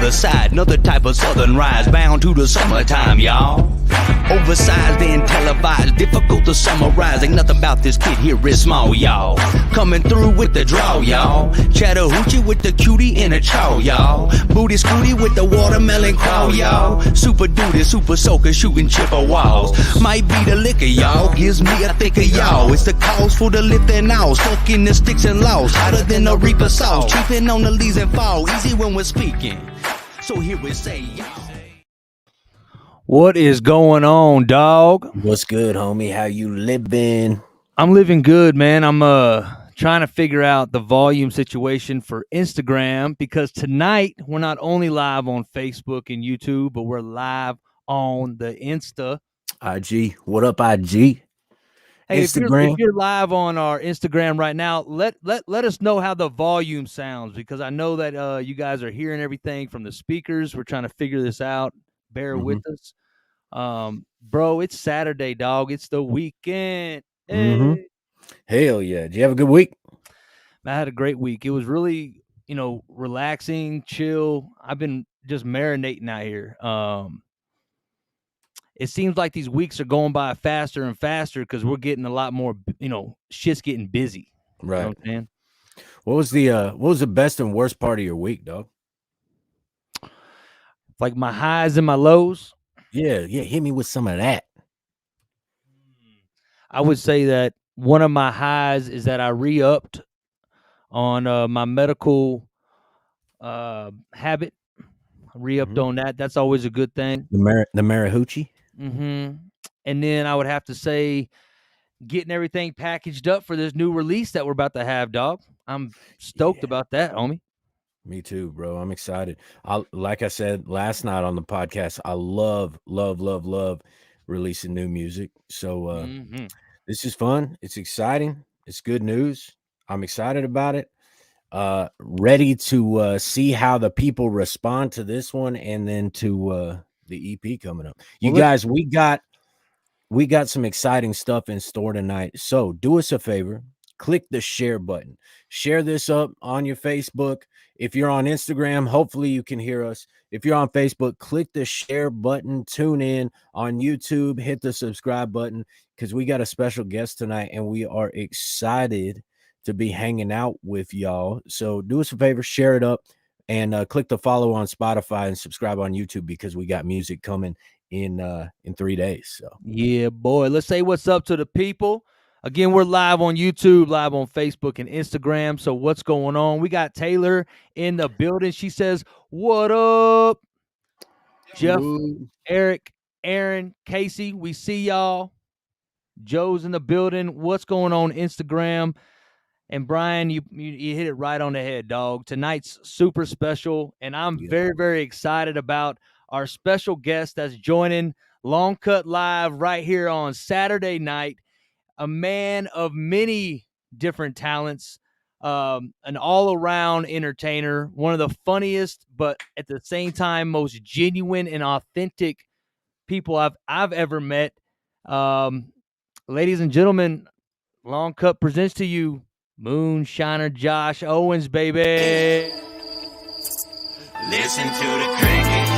the side, another type of southern rise, bound to the summertime, y'all. Oversized and televised, difficult to summarize. Ain't nothing about this kid here is small, y'all. Coming through with the draw, y'all. Chattahoochee with the cutie in a chow, y'all. Booty scooty with the watermelon crawl, y'all. Super duty, super soaker, shooting chipper walls. Might be the liquor, y'all. Gives me a thicker, y'all. It's the cause for the lifting out. Stuck in the sticks and lost. Hotter than the reaper sauce. Chiefing on the leaves and fall. Easy when we're speaking. So here we say, y'all. What is going on, dog? What's good, homie? How you living? I'm living good, man. I'm trying to figure out the volume situation for Instagram because tonight we're not only live on Facebook and YouTube, but we're live on the Insta. IG. What up, IG? Hey, Instagram. if you're live on our Instagram right now, let us know how the volume sounds because I know that you guys are hearing everything from the speakers. We're trying to figure this out. Bear with us. Bro, it's Saturday, dog. It's the weekend. Hey. Hell yeah. Did you have a good week? I had a great week. It was really, relaxing, chill. I've been just marinating out here. It seems like these weeks are going by faster and faster because we're getting a lot more, shit's getting busy. Right. You know what I'm saying? What was the best and worst part of your week, dog? Like my highs and my lows. Yeah, hit me with some of that. I would say that one of my highs is that I re-upped on my medical habit. Re-upped on that. That's always a good thing. The Marahoochie. And then I would have to say getting everything packaged up for this new release that we're about to have, dog. I'm stoked about that, homie. Me too, bro. I'm excited. Like I said last night on the podcast, I love releasing new music. So this is fun. It's exciting. It's good news. I'm excited about it. Ready to see how the people respond to this one and then to the EP coming up. You guys, we got some exciting stuff in store tonight. So do us a favor. Click the share button. Share this up on your Facebook. If you're on Instagram, hopefully you can hear us. If you're on Facebook, click the share button. Tune in on YouTube. Hit the subscribe button because we got a special guest tonight and we are excited to be hanging out with y'all. So do us a favor, share it up, and click the follow on Spotify and subscribe on YouTube because we got music coming in 3 days. So yeah, boy. Let's say what's up to the people. Again, we're live on YouTube, live on Facebook and Instagram. So what's going on? We got Taylor in the building. She says, "What up?" Jeff, Eric, Aaron, Casey, we see y'all. Joe's in the building. What's going on Instagram? And Brian, you hit it right on the head, dog. Tonight's super special, and I'm very, very excited about our special guest that's joining Long Cut Live right here on Saturday night. A man of many different talents, an all-around entertainer, one of the funniest, but at the same time most genuine and authentic people I've ever met. Ladies and gentlemen, Long Cut presents to you Moonshiner Josh Owens, baby. Listen to the crickets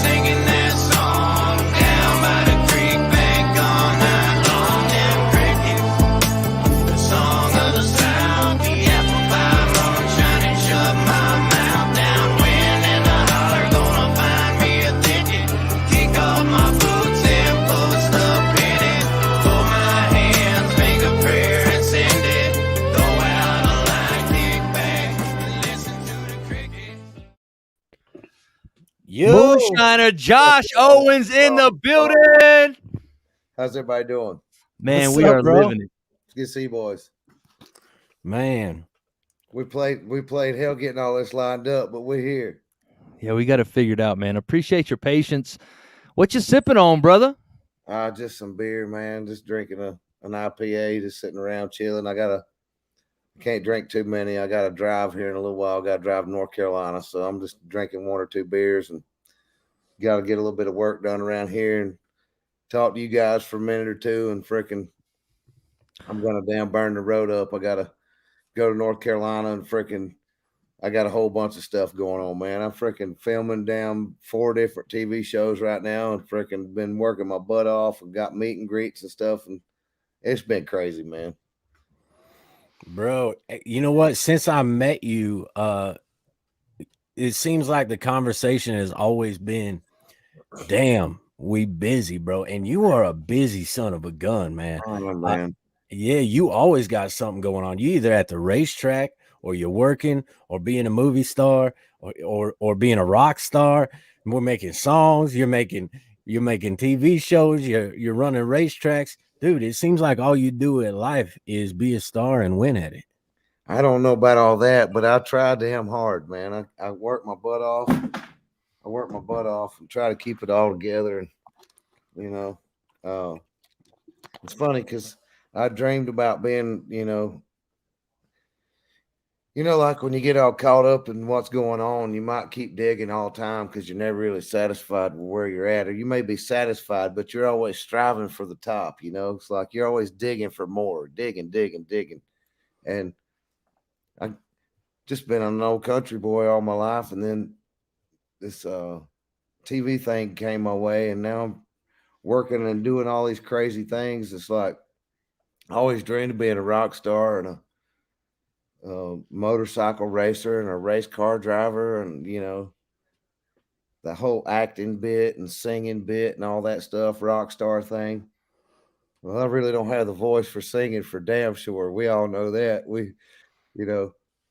singing that song down by the creek bank all night long. Them crickets, the song of the South, the apple pie moonshine and shut my mouth down. When in the holler, gonna find me a ticket, kick off my boots and post up in it. Hold my hands, make a prayer and send it. Go out a line, kick back and listen to the crickets. Moonshiner Josh Owens in the building. How's everybody doing? Man, What's we up, are bro? living it. It's good to see you boys. man, We played hell getting all this lined up, but we're here. Yeah, we got it figured out, man. Appreciate your patience. What you sipping on, brother? Just some beer, man. Just drinking an IPA, just sitting around chilling. Can't drink too many. I got to drive here in a little while. Got to drive to North Carolina, so I'm just drinking 1 or 2 beers and got to get a little bit of work done around here and talk to you guys for a minute or two. And freaking, I'm gonna damn burn the road up. I got to go to North Carolina and freaking I got a whole bunch of stuff going on, man. I'm freaking filming down 4 different TV shows right now, and freaking been working my butt off and got meet and greets and stuff, and it's been crazy, man. Bro, you know what? Since I met you, it seems like the conversation has always been, damn, we busy, bro. And you are a busy son of a gun, man. Oh, man. Yeah, you always got something going on. You either at the racetrack, or you're working, or being a movie star, or being a rock star. We're making songs, you're making TV shows, you're running racetracks. Dude, it seems like all you do in life is be a star and win at it. I don't know about all that, but I tried damn hard, man. I worked my butt off. I work my butt off and try to keep it all together. And, you know, it's funny because I dreamed about being, like when you get all caught up in what's going on, you might keep digging all the time because you're never really satisfied with where you're at. Or you may be satisfied, but you're always striving for the top, It's like you're always digging for more, digging. And I just been an old country boy all my life. And then this TV thing came my way, and now I'm working and doing all these crazy things. It's like I always dreamed of being a rock star and a motorcycle racer and a race car driver, and the whole acting bit and singing bit and all that stuff, rock star thing. Well, I really don't have the voice for singing, for damn sure. We all know that.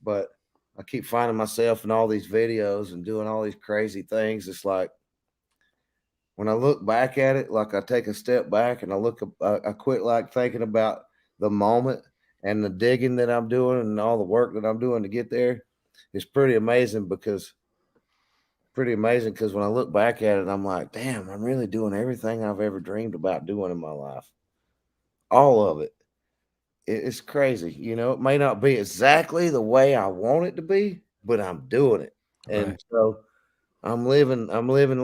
But I keep finding myself in all these videos and doing all these crazy things. It's like when I look back at it, like I take a step back and I quit like thinking about the moment and the digging that I'm doing and all the work that I'm doing to get there. It's pretty amazing because when I look back at it, I'm like, damn, I'm really doing everything I've ever dreamed about doing in my life. All of it. It's crazy. It may not be exactly the way I want it to be, but I'm doing it. And Right. so I'm living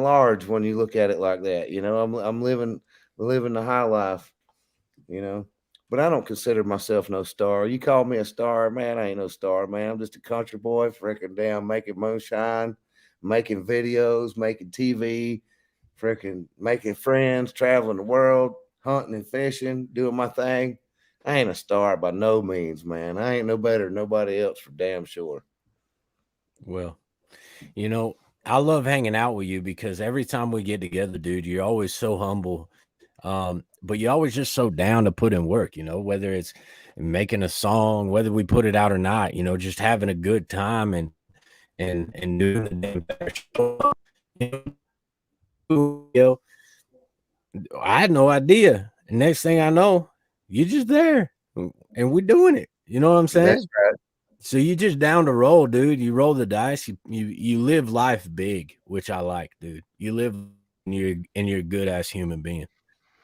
large when you look at it like that. I'm living the high life, But I don't consider myself no star. You call me a star, man, I ain't no star, man. I'm just a country boy freaking damn making moonshine, making videos, making TV, freaking making friends, traveling the world, hunting and fishing, doing my thing. I ain't a star by no means, man. I ain't no better than nobody else for damn sure. Well, I love hanging out with you because every time we get together, dude, you're always so humble. But you're always just so down to put in work, whether it's making a song, whether we put it out or not, just having a good time and doing the damn show. I had no idea. Next thing I know, you're just there and we're doing it. You know what I'm saying? That's right. So you just down to roll, dude. You roll the dice. You live life big, which I like, dude. You live and you're a good ass human being.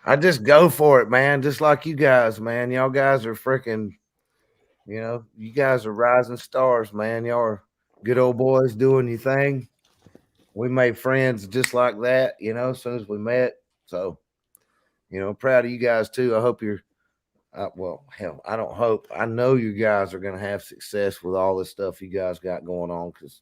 I just go for it, man. Just like you guys, man. Y'all guys are freaking, you guys are rising stars, man. Y'all are good old boys doing your thing. We made friends just like that, as soon as we met. So, proud of you guys too. I hope you're, well, hell, I don't hope. I know you guys are going to have success with all this stuff you guys got going on because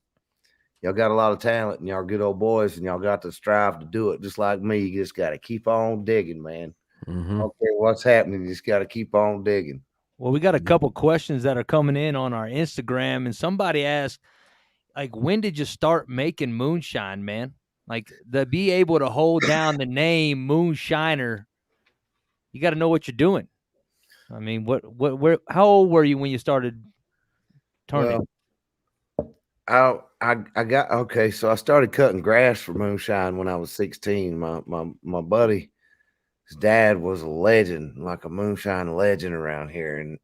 y'all got a lot of talent and y'all are good old boys and y'all got to strive to do it just like me. You just got to keep on digging, man. Mm-hmm. I don't care what's happening. You just got to keep on digging. Well, we got a couple questions that are coming in on our Instagram, and somebody asked, like, when did you start making moonshine, man? Like, to be able to hold down the name Moonshiner, you got to know what you're doing. I mean, where, how old were you when you started turning? Well, I got okay. So I started cutting grass for Moonshine when I was 16. My buddy, his dad was a legend, like a moonshine legend around here, and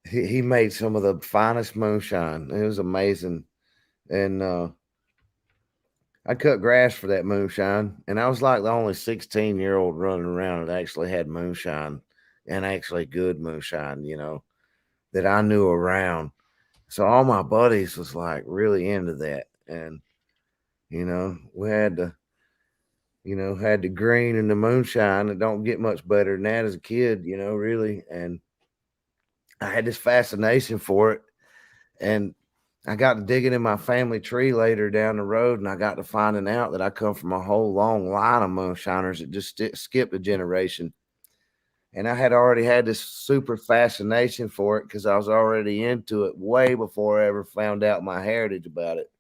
he made some of the finest moonshine. It was amazing, and I cut grass for that moonshine, and I was like the only 16-year-old running around that actually had moonshine, and actually good moonshine, that I knew around. So all my buddies was like really into that, and we had the green and the moonshine. It don't get much better than that as a kid, really. And I had this fascination for it, and I got to digging in my family tree later down the road, and I got to finding out that I come from a whole long line of moonshiners that just skipped a generation. And I had already had this super fascination for it because I was already into it way before I ever found out my heritage about it.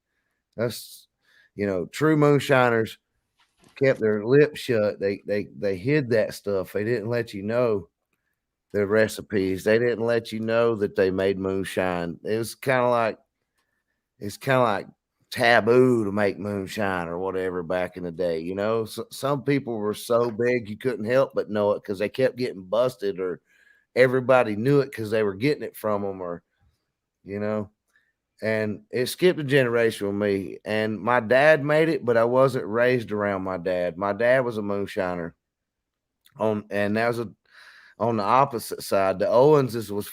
That's, true moonshiners kept their lips shut. They hid that stuff. They didn't let you know their recipes. They didn't let you know that they made moonshine. It's kind of like taboo to make moonshine or whatever back in the day. So, some people were so big you couldn't help but know it because they kept getting busted, or everybody knew it because they were getting it from them, or and it skipped a generation with me. And my dad made it, but I wasn't raised around my dad. My dad was a moonshiner and that was on the opposite side. The Owenses was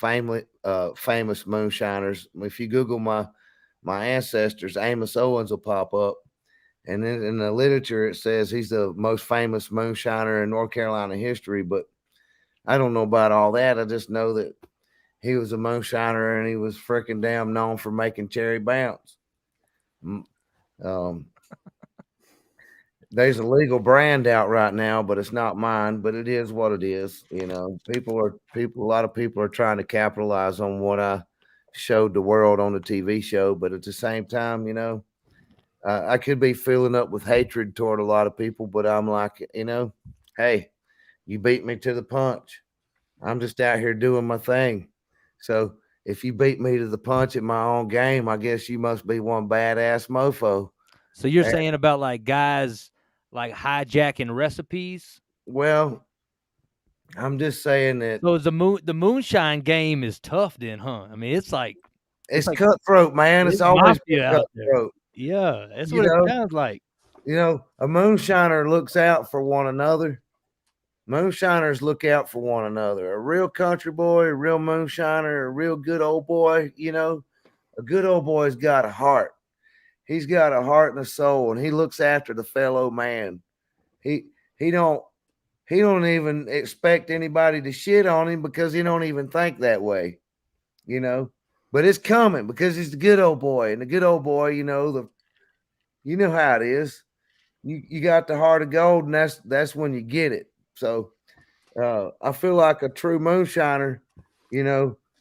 famous moonshiners. If you Google my ancestors, Amos Owens will pop up. And then in the literature, it says he's the most famous moonshiner in North Carolina history. But I don't know about all that. I just know that he was a moonshiner and he was freaking damn known for making cherry bounce. There's a legal brand out right now, but it's not mine. But it is what it is. A lot of people are trying to capitalize on what I showed the world on the TV show. But at the same time, I could be filling up with hatred toward a lot of people. But I'm like, hey, you beat me to the punch. I'm just out here doing my thing. So if you beat me to the punch at my own game, I guess you must be one badass mofo. So you're saying about like guys like hijacking recipes? Well, I'm just saying that. So the moonshine game is tough then, huh? I mean, it's like cutthroat, man. It's always been out there. cutthroat. Yeah, that's what it sounds like. A moonshiner looks out for one another. Moonshiners look out for one another. A real country boy, a real moonshiner, a real good old boy, a good old boy's got a heart. He's got a heart and a soul, and he looks after the fellow man. He don't even expect anybody to shit on him because he don't even think that way, But it's coming because he's the good old boy, and the good old boy, you know how it is. You got the heart of gold, and that's when you get it. So I feel like a true moonshiner,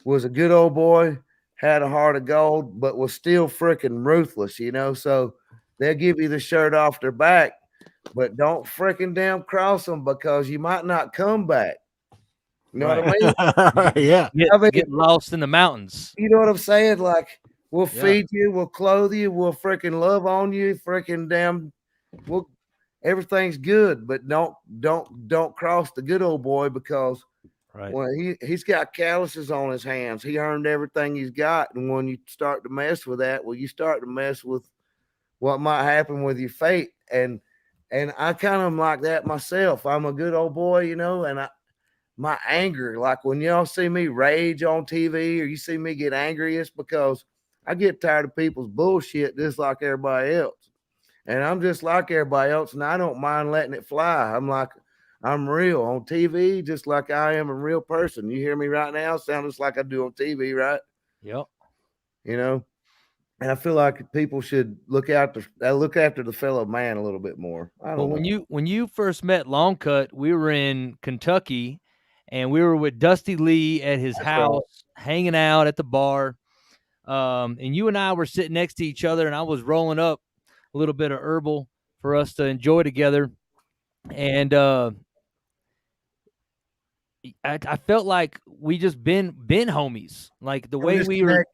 was a good old boy, had a heart of gold, but was still freaking ruthless, So they'll give you the shirt off their back, but don't freaking damn cross them because you might not come back. You know what I mean? Yeah. Get lost in the mountains. You know what I'm saying? Like, we'll feed you, we'll clothe you, we'll freaking love on you, freaking damn, everything's good, but don't cross the good old boy because well, he's got calluses on his hands. He earned everything he's got, and when you start to mess with that, you start to mess with what might happen with your fate. And I kind of am like that myself. I'm a good old boy, and my anger, like when y'all see me rage on TV or you see me get angry, it's because I get tired of people's bullshit just like everybody else. And I'm just like everybody else, and I don't mind letting it fly. I'm real on TV, just like I am a real person. You hear me right now? Sound just like I do on TV, right? Yep. And I feel like people should look after the fellow man a little bit more. I don't know. When you first met Long Cut, we were in Kentucky, and we were with Dusty Lee at his house, hanging out at the bar. And you and I were sitting next to each other, and I was rolling up a little bit of herbal for us to enjoy together. And I felt like we just been homies, like the way we were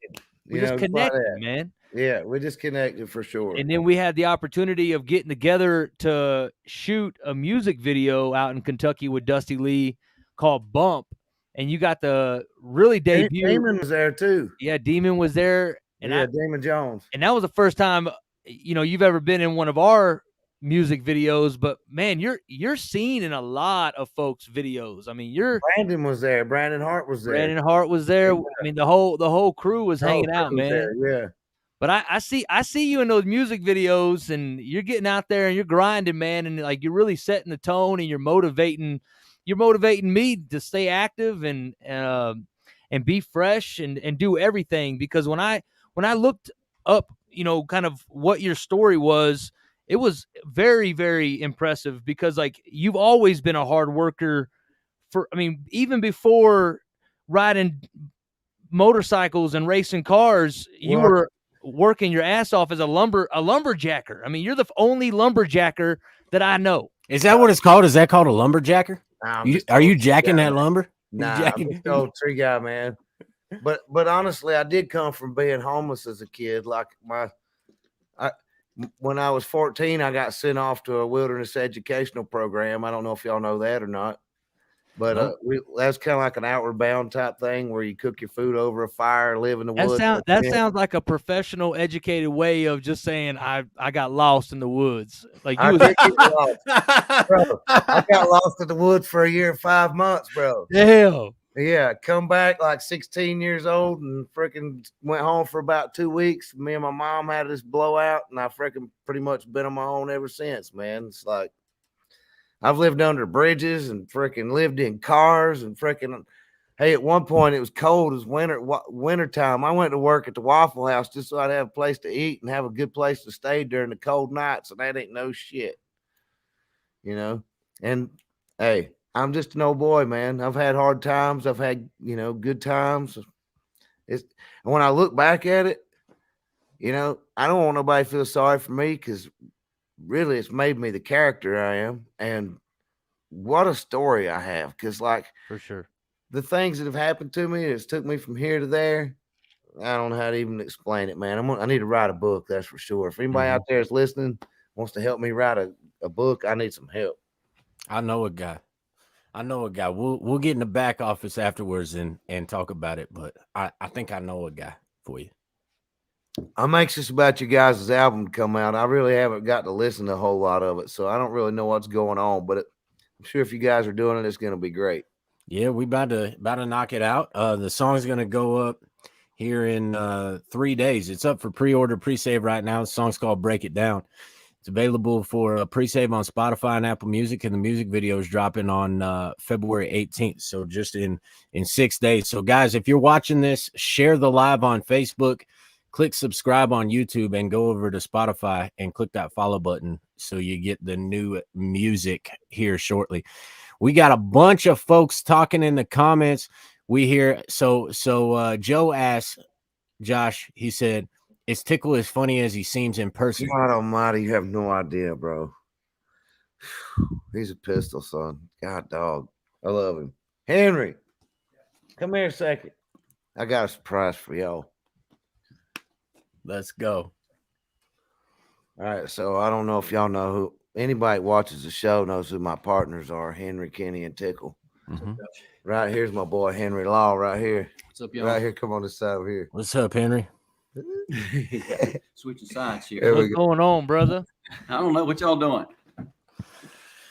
just connected, man. Yeah, we just connected for sure. And then we had the opportunity of getting together to shoot a music video out in Kentucky with Dusty Lee called Bump. And you got the really debut. Demon was there too. Yeah, Demon was there. And Demon Jones. And that was the first time, you've ever been in one of our music videos. But man, you're seen in a lot of folks' videos. I mean, Brandon was there. Brandon Hart was there. Brandon Hart was there. Yeah. I mean, the whole crew was hanging out, man. There, yeah. But I see you in those music videos, and you're getting out there and you're grinding, man, and like you're really setting the tone, and you're motivating me to stay active and be fresh and do everything. Because when I looked up, kind of what your story was, it was very, very impressive because like you've always been a hard worker even before riding motorcycles and racing cars, you were working your ass off as a lumberjacker. I mean, you're the only lumberjacker that I know. Is that what it's called? Is that called a lumberjacker? Nah, Are you jacking that lumber? Nah, I'm just an old tree guy, man. But honestly, I did come from being homeless as a kid. Like when I was 14, I got sent off to a wilderness educational program. I don't know if y'all know that or not. But that's kind of like an outward bound type thing where you cook your food over a fire, live in the woods. That sounds like a professional, educated way of just saying I got lost in the woods. Like you did get lost. Bro, I got lost in the woods for a year and 5 months, bro. Hell. Yeah, come back like 16 years old and freaking went home for about 2 weeks. Me and my mom had this blowout, and I freaking pretty much been on my own ever since, man. It's like I've lived under bridges and freaking lived in cars and freaking. Hey, at one point it was cold. It was winter time. I went to work at the Waffle House just so I'd have a place to eat and have a good place to stay during the cold nights, and that ain't no shit, And hey, I'm just an old boy, man. I've had hard times. I've had, good times. And when I look back at it, I don't want nobody to feel sorry for me because really it's made me the character I am. And what a story I have. Because, like, for sure, the things that have happened to me, it's took me from here to there. I don't know how to even explain it, man. I need to write a book, that's for sure. If anybody out there is listening, wants to help me write a book, I need some help. I know a guy. We'll get in the back office afterwards and talk about it, but I think I know a guy for you. I'm anxious about you guys' album to come out. I really haven't got to listen to a whole lot of it, so I don't really know what's going on, but I'm sure if you guys are doing it, it's going to be great. Yeah, we about to knock it out. The song's going to go up here in 3 days. It's up for pre-order, pre-save right now. The song's called Break It Down. It's available for a pre-save on Spotify and Apple Music, and the music video is dropping on February 18th, so just in 6 days. So, guys, if you're watching this, share the live on Facebook, click subscribe on YouTube, and go over to Spotify and click that follow button so you get the new music here shortly. We got a bunch of folks talking in the comments. We hear so Joe asked Josh, he said, is Tickle as funny as he seems in person? God almighty, you have no idea, bro. He's a pistol, son. God, dog. I love him. Henry, come here a second. I got a surprise for y'all. Let's go. All right, so I don't know if y'all know who. Anybody watches the show knows who my partners are, Henry, Kenny, and Tickle. Mm-hmm. Right here's my boy, Henry Law, right here. What's up, y'all? Right here, come on this side over here. What's up, Henry? Switching sides here. What's going on, brother? I don't know what y'all doing.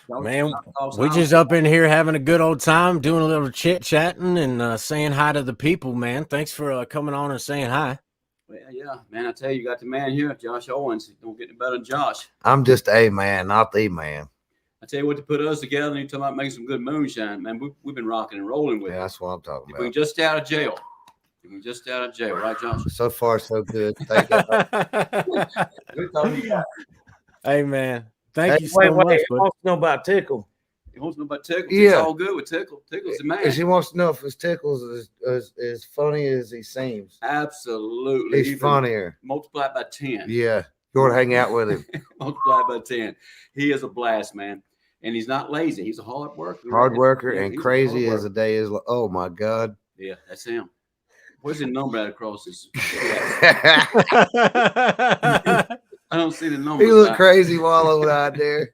Man, we just up in here having a good old time, doing a little chit-chatting and saying hi to the people, man. Thanks for coming on and saying hi. Well, yeah, man, I tell you, you got the man here, Josh Owens. Don't get any better than Josh. I'm just a man, not the man. I tell you what, to put us together and you talking about making some good moonshine, man. We've been rocking and rolling with it. That's what I'm talking If about. we just out of jail. Right, Josh? So far, so good. Thank you. Hey, man. Thank you so much. He wants to know about Tickle. He wants to know about Tickle. Yeah. It's all good with Tickle. Tickle's the man. He wants to know if his Tickle's as funny as he seems. Absolutely. He's funnier. Multiply by 10. Yeah. You want to hang out with him. Multiply by 10. He is a blast, man. And he's not lazy. He's a hard worker. Hard worker Yeah, and he's a crazy hard as the day is. Oh, my God. Yeah, that's him. Where's the number out across his? I don't see the number. He look crazy wallow out there.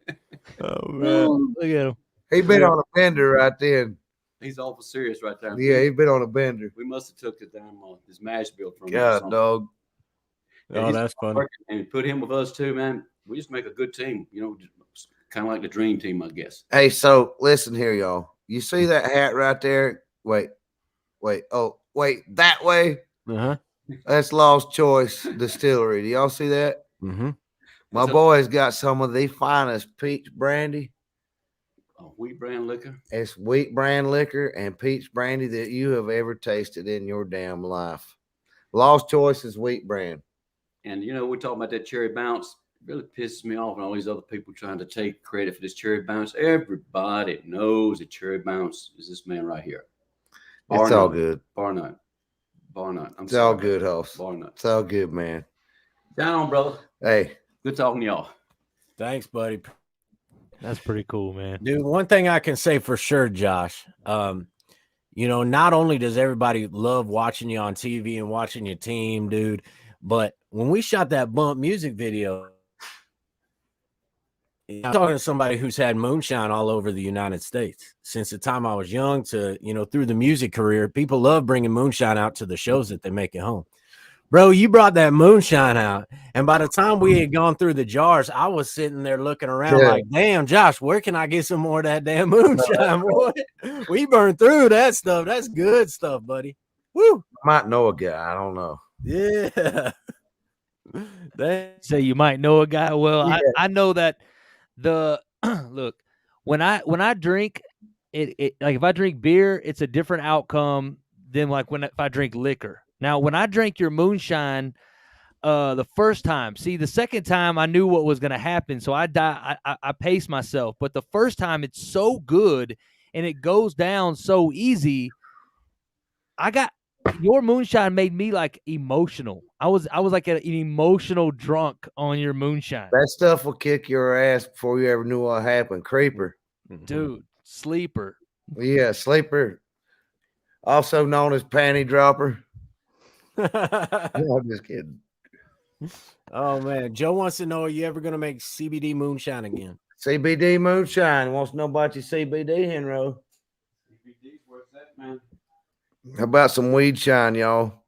Oh, man. Look at him. He been on a bender right then. He's awful serious right there. Yeah, he been on a bender. We must have took the damn his mash bill from him. God, dog. Oh, that's funny. And put him with us too, man. We just make a good team. You know, kind of like the dream team, I guess. Hey, so listen here, y'all. You see that hat right there? Wait. Oh, wait, that way? Uh-huh. That's Lost Choice Distillery. Do y'all see that? Mm-hmm. My boy's got some of the finest peach brandy. Wheat brand liquor. It's wheat brand liquor and peach brandy that you have ever tasted in your damn life. Lost Choice is wheat brand. And we're talking about that cherry bounce. It really pisses me off, and all these other people trying to take credit for this cherry bounce. Everybody knows that cherry bounce is this man right here. It's all good. Bar none. Bar none. It's all good, host. Bar none. It's all good, man. Down on, brother. Hey. Good talking to y'all. Thanks, buddy. That's pretty cool, man. Dude, one thing I can say for sure, Josh, not only does everybody love watching you on TV and watching your team, dude, but when we shot that Bump music video, I'm talking to somebody who's had Moonshine all over the United States since the time I was young to, through the music career. People love bringing Moonshine out to the shows that they make at home. Bro, you brought that Moonshine out, and by the time we had gone through the jars, I was sitting there looking around like, damn, Josh, where can I get some more of that damn Moonshine, boy? We burned through that stuff. That's good stuff, buddy. Woo! Might know a guy. I don't know. Yeah. Say you might know a guy. Well, Yeah. I know that look, when I drink it like if I drink beer, it's a different outcome than like if I drink liquor. Now, when I drank your Moonshine the first time, see, the second time I knew what was going to happen, so I paced myself. But the first time, it's so good and it goes down so easy. Your Moonshine made me like emotional. I was like an emotional drunk on your Moonshine. That stuff will kick your ass before you ever knew what happened. Creeper. Dude, sleeper. Yeah, sleeper. Also known as panty dropper. No, I'm just kidding. Oh man, Joe wants to know: are you ever gonna make CBD Moonshine again? CBD Moonshine wants to know about your CBD, Henro. CBD, where's that, man? How about some weed shine, y'all?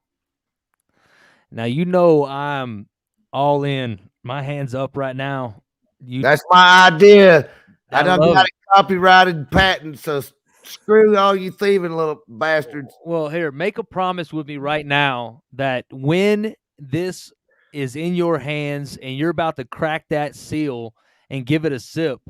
Now I'm all in. My hands up right now. That's my idea. I done got it copyrighted patent, so screw all you thieving little bastards. Well, here, make a promise with me right now that when this is in your hands and you're about to crack that seal and give it a sip,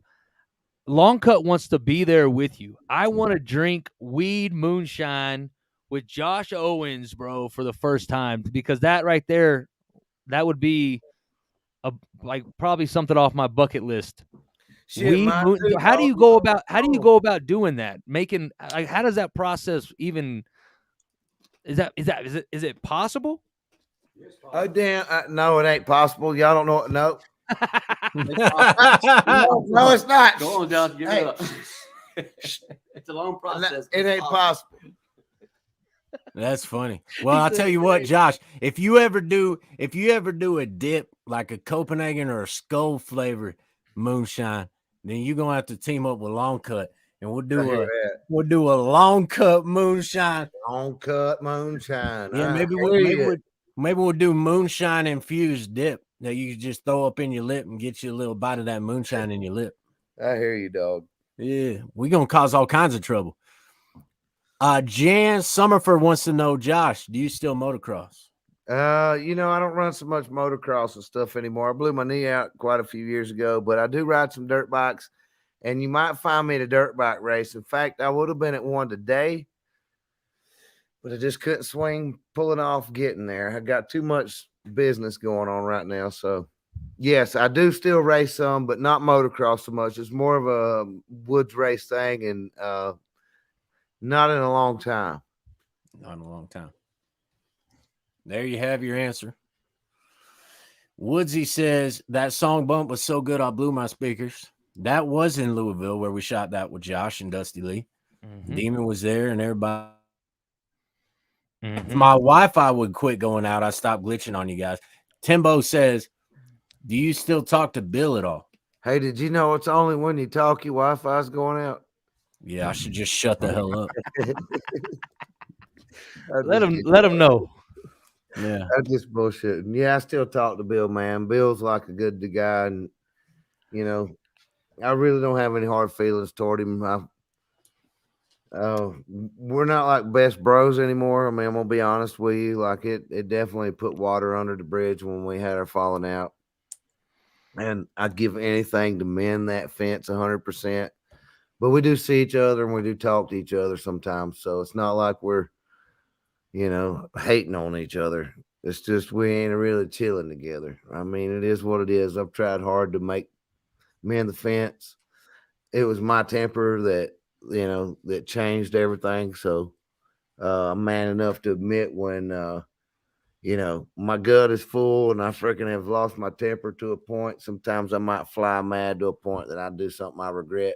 Long Cut wants to be there with you. I want to drink weed Moonshine with Josh Owens, bro, for the first time, because that right there, that would be probably something off my bucket list. Shit, how do you go about doing that? Making how does that process even is it possible? Oh damn! No, it ain't possible. Y'all don't know. No, no, it's not. Go on, Josh. Give it up. It's a long process. It ain't possible. That's funny. Well, I'll tell you what, Josh, if you ever do a dip like a Copenhagen or a Skull flavor Moonshine, then you're gonna have to team up with Long Cut, and we'll do a Long Cut Moonshine. Long Cut Moonshine. Yeah, maybe we'll do Moonshine infused dip that you can just throw up in your lip and get you a little bite of that Moonshine in your lip. I hear you, dog. Yeah, we're gonna cause all kinds of trouble. Jan Summerford wants to know, Josh, do you still motocross? I don't run so much motocross and stuff anymore. I blew my knee out quite a few years ago, but I do ride some dirt bikes, and you might find me at a dirt bike race. In fact, I would have been at one today, but I just couldn't swing pulling off getting there. I got too much business going on right now. So, yes, I do still race some, but not motocross so much. It's more of a woods race thing, and not in a long time. Not in a long time. There you have your answer. Woodsy says that song Bump was so good I blew my speakers. That was in Louisville where we shot that with Josh and Dusty Lee. Mm-hmm. Demon was there and everybody. Mm-hmm. If my Wi-Fi would quit going out, I stopped glitching on you guys. Timbo says, do you still talk to Bill at all? Hey, did you know it's only when you talk your Wi-Fi's going out? Yeah, I should just shut the hell up. Let him know. Yeah, that's just bullshit. Yeah, I still talk to Bill, man. Bill's like a good guy, and I really don't have any hard feelings toward him. We're not like best bros anymore. I mean, I'm gonna be honest with you. Like it definitely put water under the bridge when we had our falling out, and I'd give anything to mend that fence 100%. But we do see each other and we do talk to each other sometimes. So it's not like we're, hating on each other. It's just we ain't really chilling together. I mean, it is what it is. I've tried hard to make mend the fence. It was my temper that that changed everything. So I'm man enough to admit when my gut is full and I freaking have lost my temper to a point. Sometimes I might fly mad to a point that I do something I regret.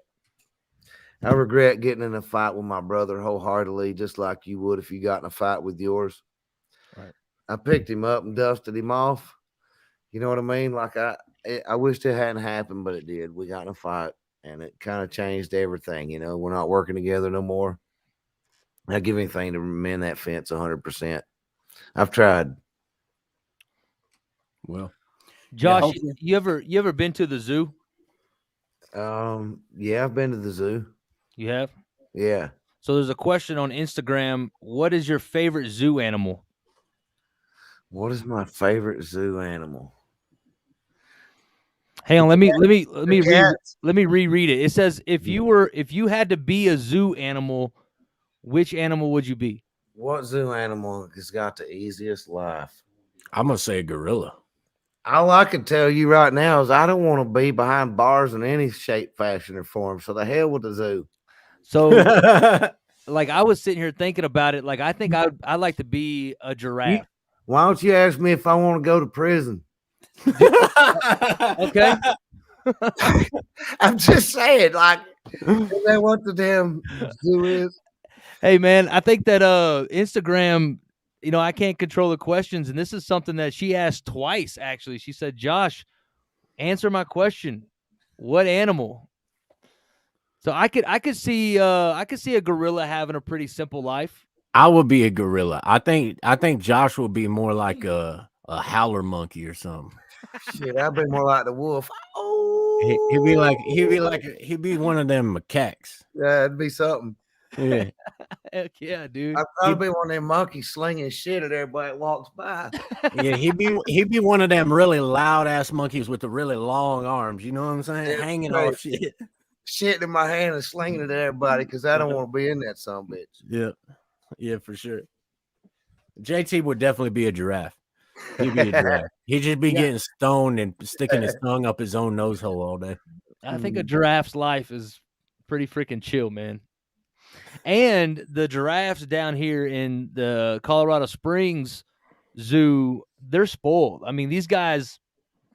I regret getting in a fight with my brother wholeheartedly, just like you would if you got in a fight with yours. Right. I picked him up and dusted him off. You know what I mean? Like I wished it hadn't happened, but it did. We got in a fight, and it kind of changed everything. We're not working together no more. I'd give anything to mend that fence 100%. I've tried. Well, Josh, you ever been to the zoo? Yeah, I've been to the zoo. You have? Yeah. So there's a question on Instagram. What is your favorite zoo animal? What is my favorite zoo animal? Hang on, let me reread it. It says if you had to be a zoo animal, which animal would you be? What zoo animal has got the easiest life? I'm gonna say a gorilla. All I can tell you right now is I don't want to be behind bars in any shape, fashion, or form. So the hell with the zoo. So, like, I was sitting here thinking about it. Like, I think I'd like to be a giraffe. Why don't you ask me if I want to go to prison? Okay. I'm just saying, like, is that what the damn zoo is? Hey, man, I think that Instagram, I can't control the questions, and this is something that she asked twice, actually. She said, Josh, answer my question. What animal? So I could see a gorilla having a pretty simple life. I would be a gorilla. I think Josh would be more like a howler monkey or something. Shit, I'd be more like the wolf. Oh, he'd be one of them macaques. Yeah, it'd be something. Yeah. Heck yeah, dude. I'd probably be one of them monkeys slinging shit at everybody that walks by. Yeah, he'd be one of them really loud ass monkeys with the really long arms. You know what I'm saying? Yeah, hanging right. off shit. Shit in my hand and slinging it at everybody because I don't want to be in that son bitch. Yeah, for sure. JT would definitely be a giraffe. He'd be a giraffe. He'd just be getting stoned and sticking his tongue up his own nose hole all day. I think a giraffe's life is pretty freaking chill, man. And the giraffes down here in the Colorado Springs Zoo, they're spoiled. I mean, these guys,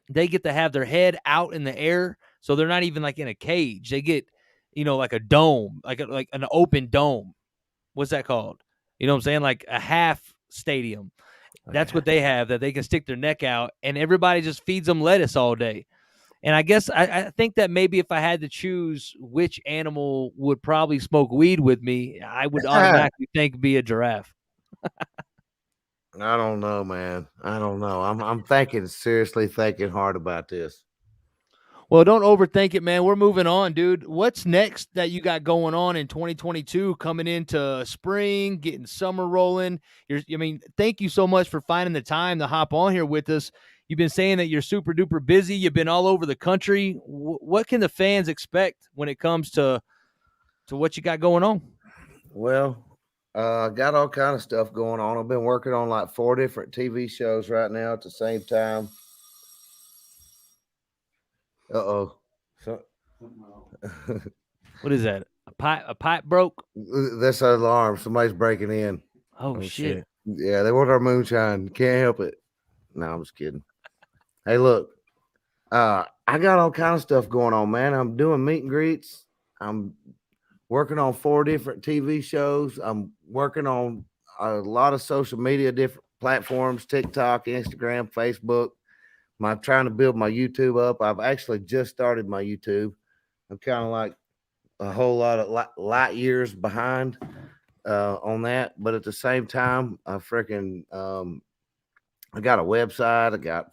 they get to have their head out in the air, so they're not even like in a cage. They get, like a dome, like an open dome. What's that called? You know what I'm saying? Like a half stadium. That's what they have, that they can stick their neck out, and everybody just feeds them lettuce all day. And I guess I think that maybe if I had to choose which animal would probably smoke weed with me, I would automatically think be a giraffe. I don't know, man. I don't know. I'm seriously thinking hard about this. Well, don't overthink it, man. We're moving on, dude. What's next that you got going on in 2022, coming into spring, getting summer rolling? Thank you so much for finding the time to hop on here with us. You've been saying that you're super duper busy. You've been all over the country. What can the fans expect when it comes to what you got going on? Well, I got all kind of stuff going on. I've been working on like 4 different TV shows right now at the same time. Uh-oh. What is that? A pipe broke? That's an alarm. Somebody's breaking in. Oh shit. Yeah, they want our moonshine. Can't help it. No, I'm just kidding. Hey, look. I got all kind of stuff going on, man. I'm doing meet and greets. I'm working on 4 different TV shows. I'm working on a lot of social media, different platforms, TikTok, Instagram, Facebook. I'm trying to build my YouTube up. I've actually just started my YouTube. I'm kind of like a whole lot of light years behind on that. But at the same time, I got a website. I got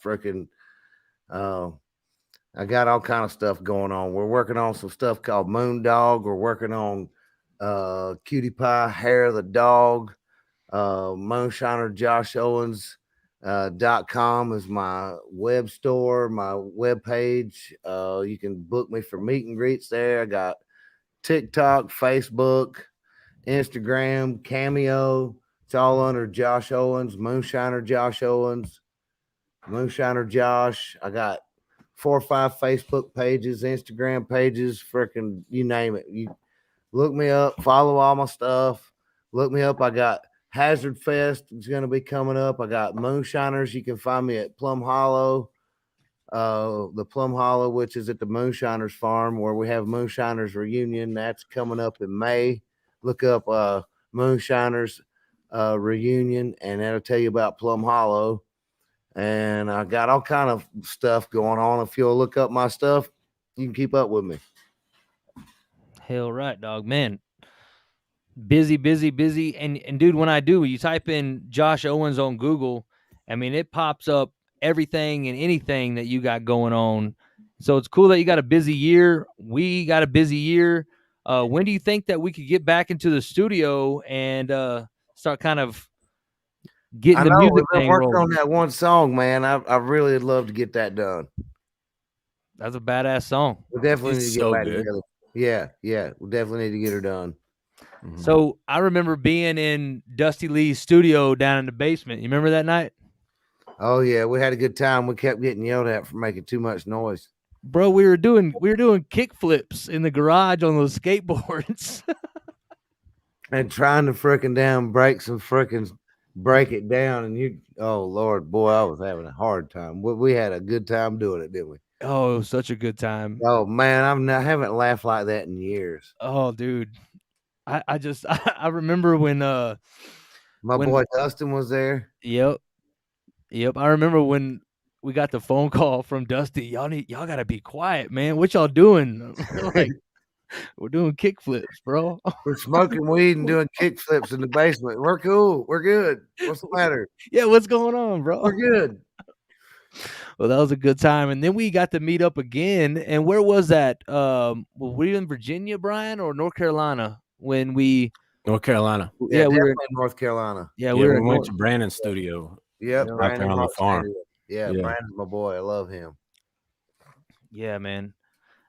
I got all kind of stuff going on. We're working on some stuff called Moondog. We're working on Cutie Pie, Hair of the Dog, Moonshiner, Josh Owens. .com is my web store, my web page. You can book me for meet and greets there. I got TikTok, Facebook, Instagram, Cameo, It's all under Josh Owens, Moonshiner Josh Owens, Moonshiner Josh. I got 4 or 5 Facebook pages, Instagram pages, freaking you name it. You look me up, follow all my stuff. Look me up. I got Hazard Fest is going to be coming up. I got Moonshiners. You can find me at Plum Hollow, the Plum Hollow, which is at the Moonshiners farm where we have Moonshiners reunion. That's coming up in May. Look up Moonshiners reunion, and that'll tell you about Plum Hollow. And I got all kind of stuff going on. If you'll look up my stuff, you can keep up with me. Hell right, dog, man. Busy. And dude, when I do, you type in Josh Owens on Google, I mean, it pops up everything and anything that you got going on. So it's cool that you got a busy year. We got a busy year. When do you think that we could get back into the studio and start kind of getting the music we've been thing working rolling? on that one song, man. I really would love to get that done. That's a badass song. We definitely It's need to get so back good. together. Yeah. We definitely need to get her done. Mhm. So I remember being in Dusty Lee's studio down in the basement. You remember that night? Oh yeah, we had a good time. We kept getting yelled at for making too much noise. Bro, we were doing kick flips in the garage on those skateboards. And trying to freaking break it down. And oh Lord, boy, I was having a hard time. We had a good time doing it, didn't we? Oh, it was such a good time. Oh man, I haven't laughed like that in years. Oh, dude. I remember when My boy Dustin was there. Yep. I remember when we got the phone call from Dusty. Y'all gotta be quiet, man. What y'all doing? Like, we're doing kick flips, bro. We're smoking weed and doing kick flips in the basement. We're cool. We're good. What's the matter? Yeah, what's going on, bro? We're good. Well, that was a good time. And then we got to meet up again. And where was that? Were we in Virginia, Brian, or North Carolina when we North Carolina. Yeah, we were definitely North Carolina. Yeah, Yeah, we were we went to Brandon's studio. Yep, out Brandon there on the Rock's farm. studio. Yeah, Yeah. Brandon's my boy. I love him. Yeah, man.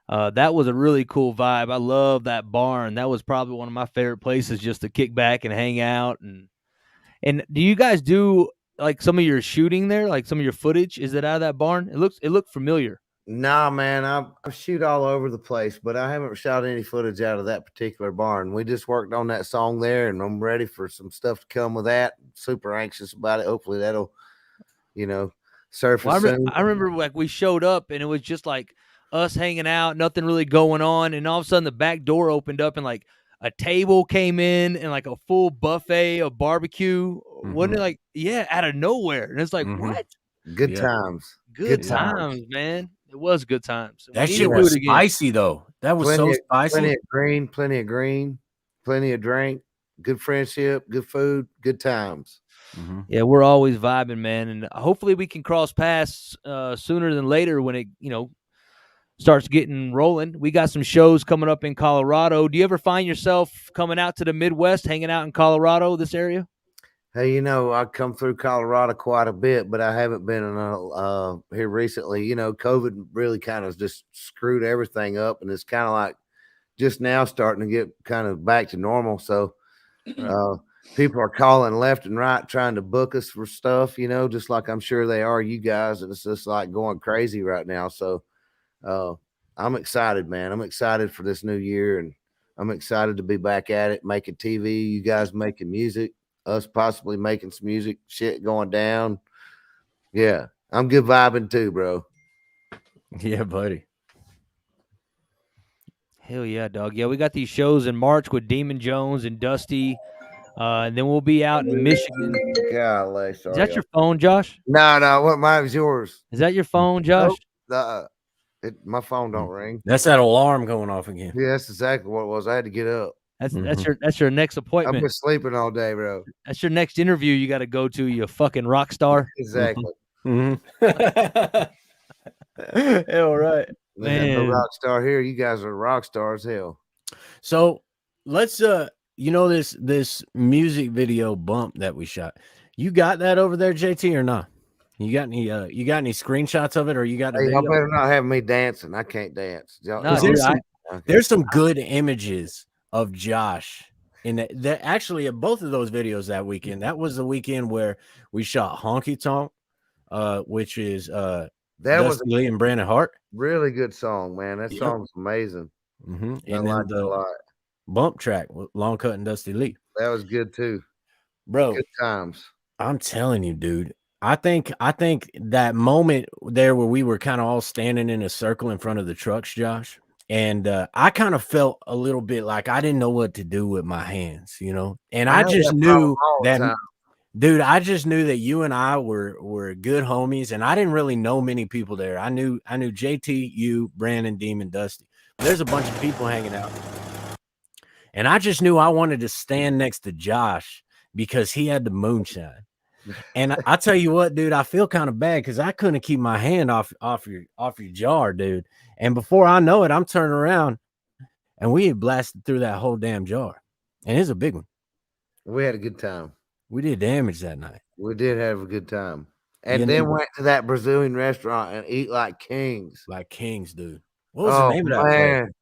That was a really cool vibe. I love that barn. That was probably one of my favorite places just to kick back and hang out. And do you guys do like some of your shooting there, like some of your footage? Is it out of that barn? It looked familiar. Nah, man, I shoot all over the place, but I haven't shot any footage out of that particular barn. We just worked on that song there, and I'm ready for some stuff to come with that. Super anxious about it. Hopefully that'll, surface Well, soon. I remember like we showed up and it was just like us hanging out, nothing really going on, and all of a sudden the back door opened up and like a table came in and like a full buffet of barbecue. Wasn't it like out of nowhere? And it's like what? Good Yeah. times. Good times, man. It was good times. That We shit need to do was it again. spicy though. That was so spicy. Plenty of green, plenty of drink, good friendship, good food, good times. Mhm. Yeah, we're always vibing, man, and hopefully we can cross paths sooner than later when it, starts getting rolling. We got some shows coming up in Colorado. Do you ever find yourself coming out to the Midwest, hanging out in Colorado, this area? Hey, I come through Colorado quite a bit, but I haven't been here recently. COVID really kind of just screwed everything up, and it's kind of like just now starting to get kind of back to normal. So people are calling left and right trying to book us for stuff, just like I'm sure they are you guys, and it's just like going crazy right now. So I'm excited, man. I'm excited for this new year, and I'm excited to be back at it, making TV, you guys making music, us possibly making some music, shit going down. Yeah, I'm good vibing too, bro. Yeah, buddy. Hell yeah, dog. Yeah, we got these shows in March with Demon Jones and Dusty, and then we'll be out in Michigan. Golly, sorry. Is that your phone, Josh? No, what mine was yours. Is that your phone, Josh? My phone don't ring. That's that alarm going off again. Yeah, that's exactly what it was. I had to get up. That's your next I've appointment. been sleeping all day, bro. That's your next interview you got to go to, you fucking rock star. Exactly. Hell right. Man, no rock star here. You guys are rock stars. Hell. So let's this music video bump that we shot. You got that over there, JT, or not? You got any screenshots of it, or you got a Hey, y'all video? better not have me dancing. I can't dance. No, dude, There's some good images of Josh in that actually at both of those videos that weekend. That was the weekend where we shot Honky Tonk, which is that Dusty was Lee and Brandon Hart. Really good song, man. That song's amazing. Mm-hmm. I And liked then it a the lot. bump track with Long Cut and Dusty Lee. That was good too, bro. Good times. I'm telling you, dude. I think that moment there where we were kind of all standing in a circle in front of the trucks, Josh, and I kind of felt a little bit like I didn't know what to do with my hands, you know. And I just knew that, dude. I just knew that you and I were good homies, and I didn't really know many people there. I knew JT, you, Brandon, Demon, Dusty. There's a bunch of people hanging out, and I just knew I wanted to stand next to Josh because he had the moonshine. And I tell you what, dude, I feel kind of bad because I couldn't keep my hand off your jar, dude. And before I know it, I'm turning around and we had blasted through that whole damn jar. And it's a big one. We had a good time. We did damage that night. We did have a good time. And then went to that Brazilian restaurant and eat like kings. Like kings, dude. What was the name of that place?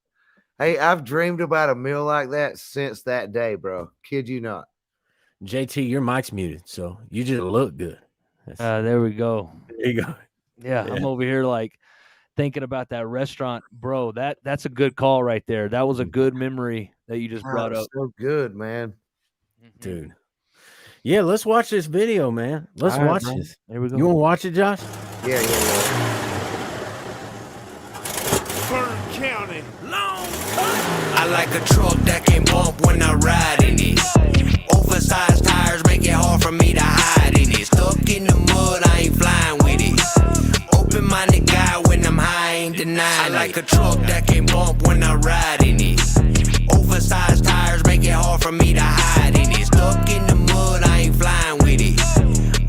Hey, I've dreamed about a meal like that since that day, bro. Kid you not. JT, your mic's muted, so you just look good. There we go. There you go. Yeah, I'm over here like thinking about that restaurant, bro. That's a good call right there. That was a good memory that you just brought up. So good, man. Dude. Yeah, let's watch this video, man. Let's watch this. There we go. You want to watch it, Josh? Yeah. Burn County, long I like a truck that can bump when I ride in it. Oversized tires make it hard for me to hide in it. Stuck in the mud, I ain't flying with it. Open-minded guy when I'm high, ain't denying I like a truck that can bump when I ride in it. Oversized tires make it hard for me to hide in it. Stuck in the mud, I ain't flying with it.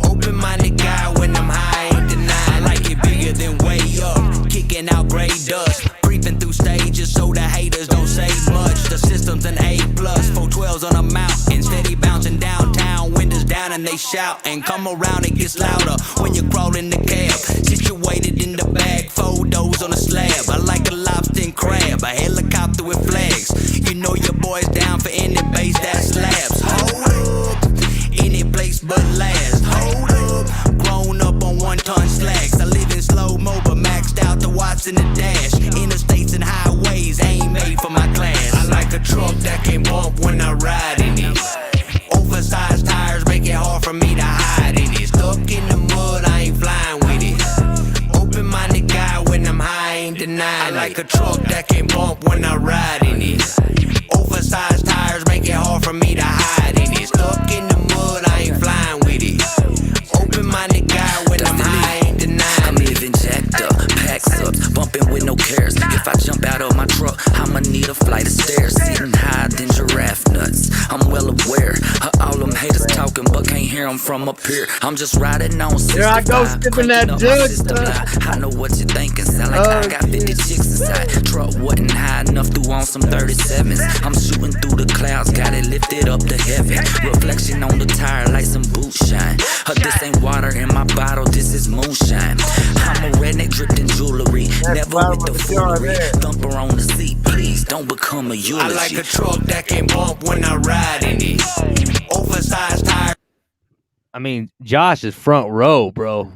Open-minded guy when I'm high, ain't denying I like it bigger than way up. Kicking out gray dust. Creeping through stages so the haters don't say much. The system's an A+, 412s on a mountain. Steady bouncing downtown, windows down and they shout. And come around, it gets louder when you crawl in the cab. Situated in the bag, photos on a slab. I like a lobster and crab, a helicopter with flags. You know your boy's down for any base that slabs. Hold up, any place but last. Hold up, grown up on 1-ton slacks. I live in slow-mo but maxed out the watts in the dash. Interstates and highways ain't made for my class. I like a truck that can bump when I ride in it. Oversized tires make it hard for me to hide in it. Stuck in the mud, I ain't flying with it. Open-minded guy when I'm high, ain't denying I like a truck that can bump when I ride in it. Oversized tires make it hard for me to hide in it. Stuck in the mud, I ain't flying with it. Open-minded guy when I'm high, ain't denying I'm living jacked up, packs up, bumping with no cares. If I jump out of my truck, I'ma need a flight of stairs. Sitting higher than giraffe nuts, I'm well aware of all them haters talking, but can't hear them from up here. I'm just riding on 65. There I go, skipping that jug. I know what you're thinking, sound like I got 50 chicks inside. Truck wasn't high enough to on some 37s. I'm shooting through the clouds, got it lifted up to heaven. Reflection on the tire like some boot shine. This ain't water in my bottle, this is moonshine. I'm a redneck dripped in jewelry, never with the foolery. Thumper on the seat, please don't become a eulogy. I like a truck that can bump when I ride in it. Oversized tire. I mean, Josh is front row, bro.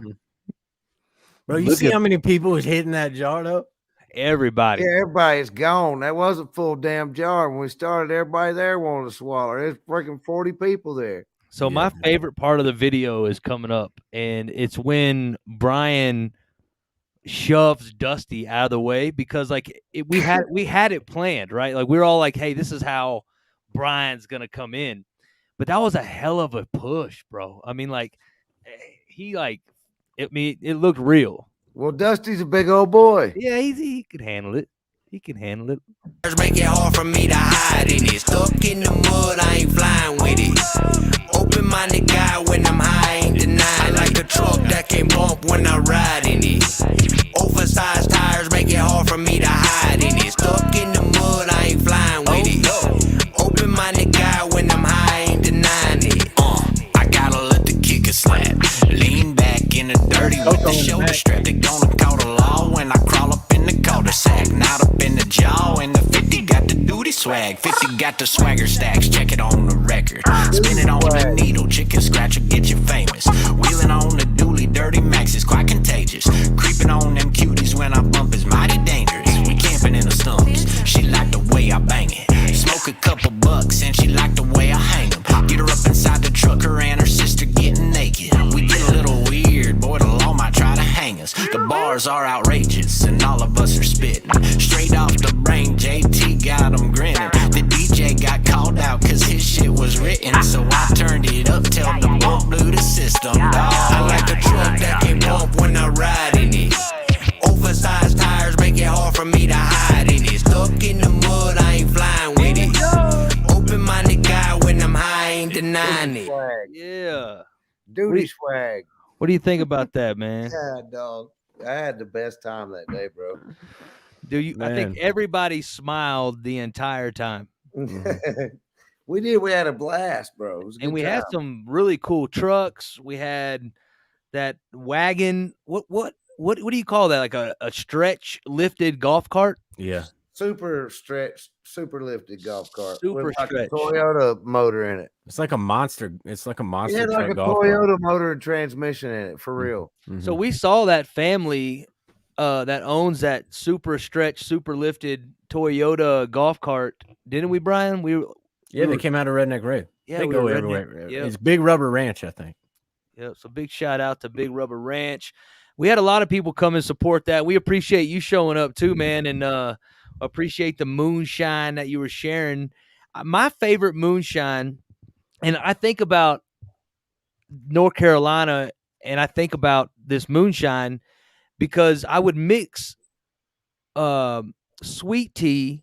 Bro, you see how many people was hitting that jar though? Everybody. Yeah, everybody's gone. That wasn't full damn jar. When we started, everybody there wanted to swallow. There's freaking 40 people there. So my favorite part of the video is coming up, and it's when Brian shoves Dusty out of the way because we had it planned, right? Like we were all like, hey, this is how Brian's gonna come in. But that was a hell of a push, bro. I mean, it looked real. Well, Dusty's a big old boy. Yeah, he could handle it. He can handle it. Make it hard for me to hide in it. Stuck in the mud, I ain't flying with it. Open-minded guy when I'm high, ain't denying I like a truck that can bump when I ride in it. Oversized tires make it hard for me to hide in it. Stuck in the mud, I ain't flying with it. Open-minded guy when I'm high, ain't denying it. I gotta let the kicker slap. Lean back in the dirty with the shoulder strap. They gonna call the law when I crawl up in the cul-de-sac. Not up in the jaw, and the 50 got to do booty swag. 50 got the swagger stacks, check it on the record. Spin it on the needle, chicken scratch will get you famous. Wheeling on the dually, dirty max is quite contagious. Creeping on them cuties when I bump is mighty dangerous. We camping in the stumps, she like the way I bang it. Smoke a couple bucks and she like the way I hang them. Get her up inside the truck, her and her sister getting naked. We get a little weird, boy, the law might try to hang us. The bars are outrageous and all of us are spitting. Straight off the brain, JT got them grinning. The DJ got called out cause his shit was written. So I turned it up till the bump blew the system, dawg. I like a truck that can bump when I ride in it. Oversized tires make it hard for me to hide in it. Stuck in the mud, I ain't flying with it. Open-minded guy when I'm high, ain't denying it. Yeah. Duty swag. What do you think about that, man? Yeah, dog. I had the best time that day, bro. I think everybody smiled the entire time. We did. We had a blast, bro. It was a And good we time. had some really cool trucks. We had that wagon. What do you call that? Like a stretch lifted golf cart? Yeah. Super stretched, super lifted golf cart. Super with like stretch. a Toyota motor in it. It's like a monster. It's like a monster It had like truck a golf cart. Toyota motor and transmission in it, for real. Mhm. So we saw that family that owns that super stretch, super lifted Toyota golf cart, didn't we, Brian? Yeah, they came out of Redneck Ray. Yeah, They we go were everywhere. Yep. It's Big Rubber Ranch, I think. Yep. So big shout out to Big Rubber Ranch. We had a lot of people come and support that. We appreciate you showing up too, man, and appreciate the moonshine that you were sharing. My favorite moonshine, and I think about North Carolina, and I think about this moonshine because I would mix sweet tea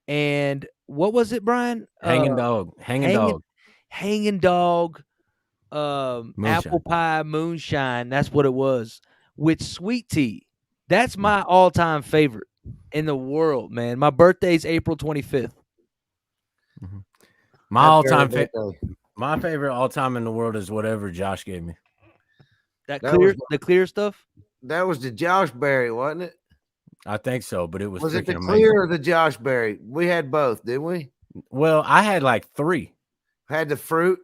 and what was it, Brian? Hanging dog. Hanging dog. Moonshine. Apple pie moonshine. That's what it was with sweet tea. That's my all-time favorite in the world, man. My birthday's April 25th. Mhm. My favorite all-time in the world is whatever Josh gave me. The clear stuff. That was the Josh Berry, wasn't it? I think so, but it was Was it the freaking clear amazing. or the Josh Berry? We had both, didn't we? Well, I had like 3. Had the fruit.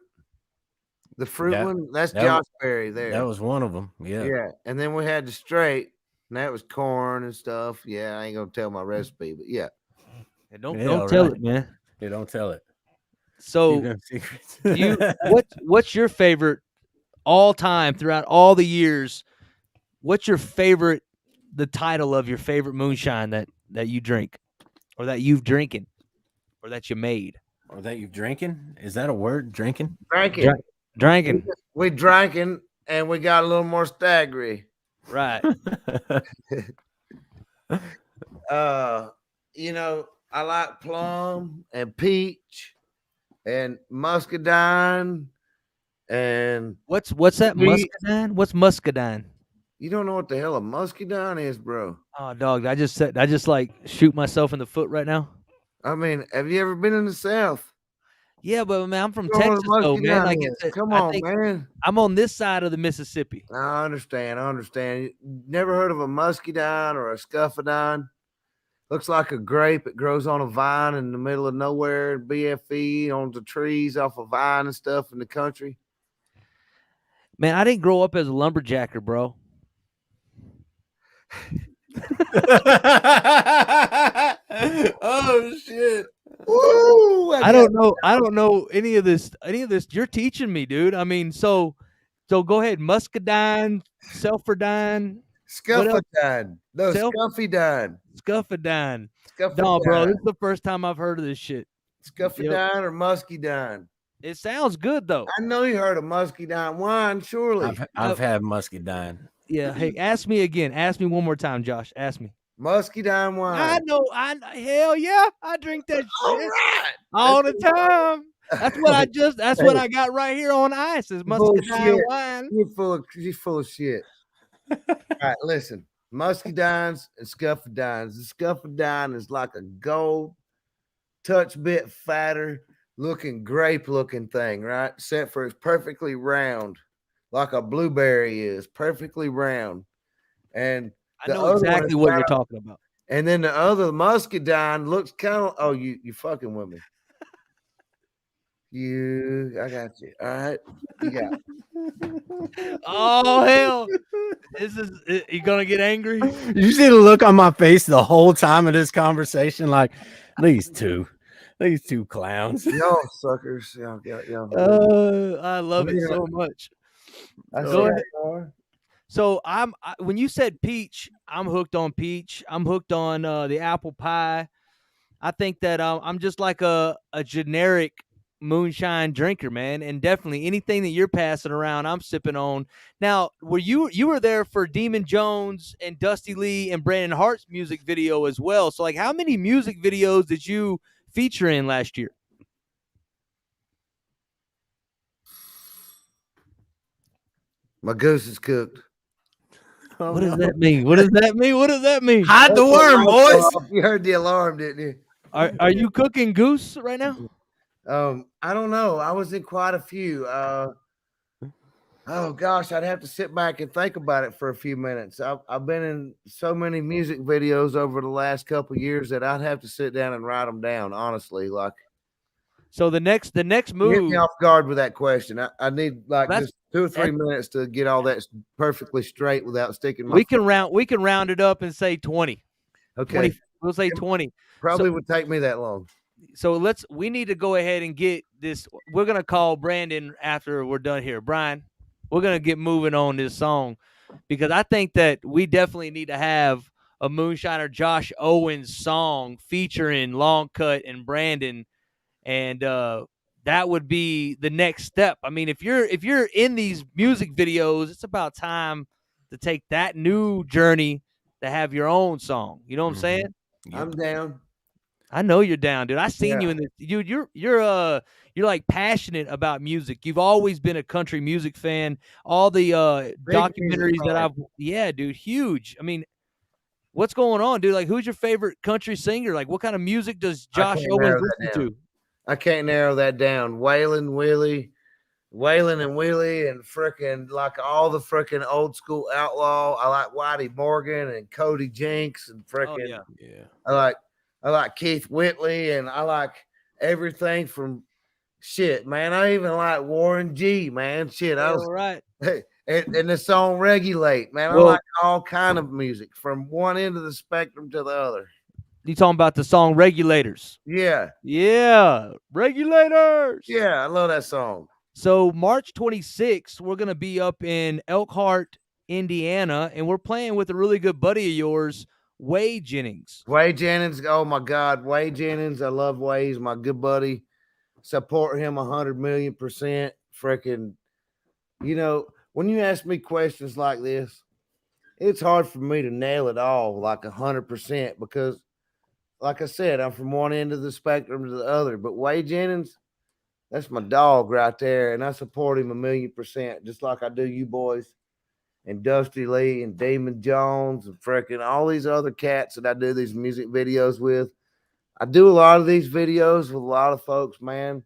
The fruit one, that's Josh Berry there. That was one of them. Yeah. Yeah. And then we had the straight, and that was corn and stuff. Yeah, I ain't gonna tell my recipe, but yeah. Yeah, don't tell it, man. Yeah, don't tell it. So Keep them secrets. what's your favorite all time throughout all the years? What's your favorite, the title of your favorite moonshine that you drink or that you've drinking or that you made? Or that you've drinking? Is that a word? Drinking? Drinking. Drinking. We drinking and we got a little more staggery. Right. You know, I like plum and peach and muscadine and What's that muscadine? What's muscadine? you don't know what the hell a muscadine is, bro. Oh, dog! I just like shoot myself in the foot right now. I mean, have you ever been in the South? Yeah, but man, I'm from You know what a Texas, though, man. Like, muscadine is? Come on, man. I'm on this side of the Mississippi. I understand. Never heard of a muscadine or a scuffadine? Looks like a grape. It grows on a vine in the middle of nowhere, BFE on the trees off a vine and stuff in the country. Man, I didn't grow up as a lumberjacker, bro. Oh shit. Woo! I don't know any of this. You're teaching me, dude. I mean, so go ahead. Muscadine, Selferdine, Scuffadine. No, Self- Scuffydine. Scuffadine. Scuffadine. No, bro, this is the first time I've heard of this shit. Scuffadine or muscadine? It sounds good though. I know you heard of muscadine wine, surely. I've had muscadine. Yeah. Hey, ask me again. Ask me one more time, Josh. Ask me. Muscadine wine. I know. Hell yeah. I drink that All shit right. all the time. That's what I got right here on ice is muscadine Bullshit. wine. You're full of shit. All right, listen. Muscadines and scuffadines. The scuffadine is like a gold, touch bit fatter looking grape looking thing, right? Except for it's perfectly round, like a blueberry is perfectly round. And I know exactly what you're talking about. And then the other Muscadine looks kind of. Oh, you fucking with me? I got you. All right, you got. Oh hell! You gonna get angry? You see the look on my face the whole time of this conversation, like these two clowns. Y'all suckers. Y'all. I love it so much. I Go see how ahead. you are. So when you said peach, I'm hooked on peach. I'm hooked on the apple pie. I think that I'm just like a generic moonshine drinker, man, and definitely anything that you're passing around, I'm sipping on. Now, were you were there for Demon Jones and Dusty Lee and Brandon Hart's music video as well? So, like, how many music videos did you feature in last year? My goose is cooked. Oh, What does that mean? What does that mean? What does that mean? Hide the worm, boys. You heard the alarm, didn't you? Are you cooking goose right now? I don't know. I was in quite a few. Oh gosh, I'd have to sit back and think about it for a few minutes. I've been in so many music videos over the last couple of years that I'd have to sit down and write them down. Honestly, like. So the next You hit move. me off guard with that question. I need like That's- just 2 or 3 minutes to get all that perfectly straight without sticking my. We can round it up and say 20. Okay. 20, we'll say 20. Probably would take me that long. So we need to go ahead and get this. We're going to call Brandon after we're done here. Brian, we're going to get moving on this song because I think that we definitely need to have a Moonshiner Josh Owens song featuring Long Cut and Brandon. And that would be the next step. I mean, if you're in these music videos, it's about time to take that new journey to have your own song. You know what I'm saying? Yep. I'm down. I know you're down, dude. I seen you in this. Dude, you're like passionate about music. You've always been a country music fan. All the documentaries that yeah, dude, huge. I mean, what's going on, dude? Like, who's your favorite country singer? Like, what kind of music does Josh Owens listen to? I can't narrow that down. Waylon and Willie, and frickin' like all the frickin' old school outlaw. I like Whitey Morgan and Cody Jinks and frickin'. Oh, yeah. I like Keith Whitley and I like everything from shit, man. I even like Warren G, man. Shit, I was all right. And the song Regulate, man. I like all kind of music from one end of the spectrum to the other. You talking about the song Regulators? Yeah. Yeah. Regulators. Yeah, I love that song. So March 26th, we're going to be up in Elkhart, Indiana, and we're playing with a really good buddy of yours, Wade Jennings. Wade Jennings, oh my God, Wade Jennings. I love Wade. He's my good buddy. Support him 100,000,000%. Freaking, when you ask me questions like this, it's hard for me to nail it all like 100% because, like I said, I'm from one end of the spectrum to the other. But Wade Jennings, that's my dog right there, and I support him 1,000,000%, just like I do you boys. And Dusty Lee and Damon Jones and freaking all these other cats that I do these music videos with. I do a lot of these videos with a lot of folks, man,